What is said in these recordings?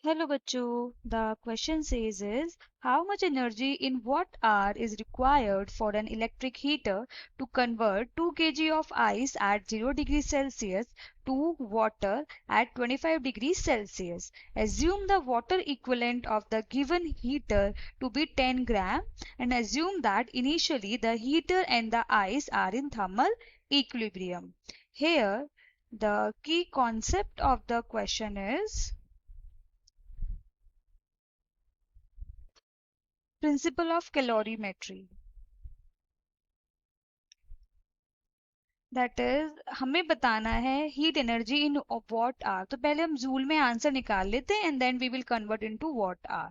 Hello bachcho, the question says is how much energy in watt hour is required for an electric heater to convert 2 kg of ice at 0 degrees Celsius to water at 25 degrees Celsius. Assume the water equivalent of the given heater to be 10 gram and assume that initially the heater and the ice are in thermal equilibrium. Here the key concept of the question is principle of calorimetry that is हमें बताना है heat energy in watt hour. तो पहले हम joule में answer निकाल लेते हैं and then we will convert into watt hour.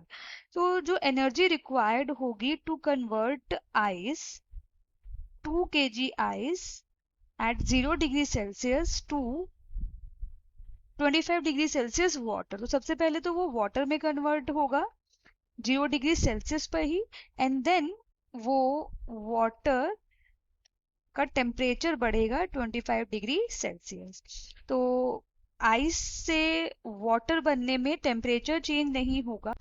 तो जो एनर्जी रिक्वायर्ड होगी to convert ice 2 kg ice at 0 degree Celsius to 25 degree Celsius water. तो सबसे पहले तो वो वाटर में कन्वर्ट होगा 0 डिग्री सेल्सियस पर ही एंड देन वो वाटर का टेम्परेचर बढ़ेगा 25 डिग्री सेल्सियस। तो आइस से वाटर बनने में टेम्परेचर चेंज नहीं होगा,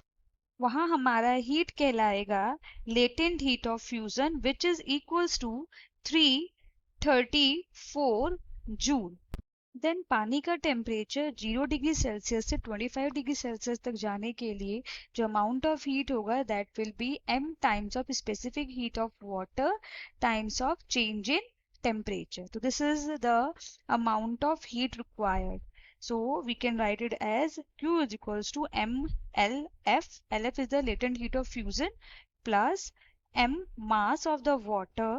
वहाँ हमारा हीट कहलाएगा latent heat of fusion which is equals to 334 joule. देन पानी का टेम्परेचर 0 डिग्री सेल्सियस से 25 डिग्री सेल्सियस तक जाने के लिए जो अमाउंट ऑफ हीट होगा that will be m times of specific heat of water times of change in temperature. So this is the amount of heat required. So we can write it as Q is equals to mLF. LF is the latent heat of fusion plus m mass of the water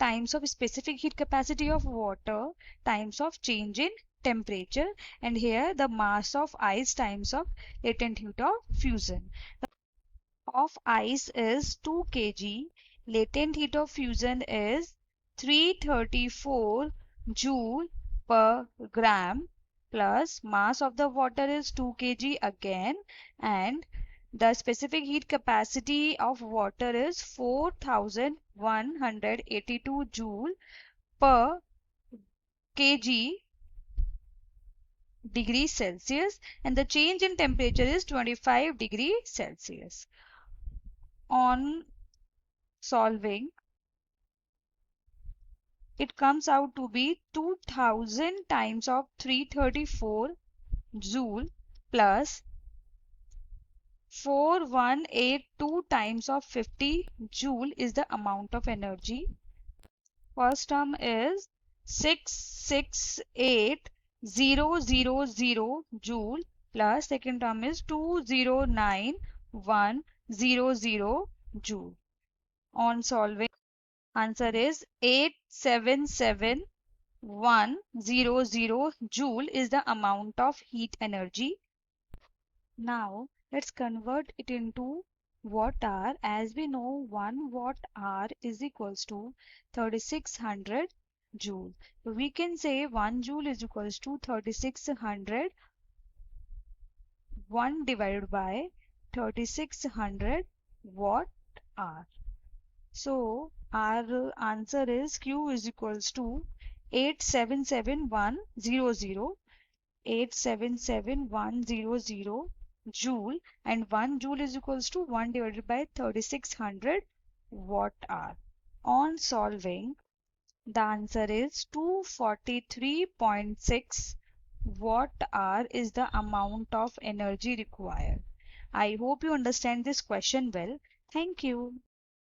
times of specific heat capacity of water times of change in temperature, and here the mass of ice times of latent heat of fusion. Of ice is 2 kg, latent heat of fusion is 334 joule per gram plus mass of the water is 2 kg again, and the specific heat capacity of water is 4182 joule per kg degree Celsius, and the change in temperature is 25 degree Celsius. On solving, it comes out to be 2000 times of 334 joule plus 4182 times of 50 joule is the amount of energy. First term is 668,000 joule plus second term is 209,100 joule. On solving, answer is 877,100 joule is the amount of heat energy. Now let's convert it into watt hour. As we know, 1 watt hour is equals to 3600 joule. So we can say 1 joule is equals to 3600, 1 divided by 3600 watt hour. So our answer is Q is equals to 877,100, 877,100 joule, and 1 joule is equals to 1 divided by 3600 watt hour. On solving, the answer is 243.6 watt hour is the amount of energy required. I hope you understand this question well. Thank you.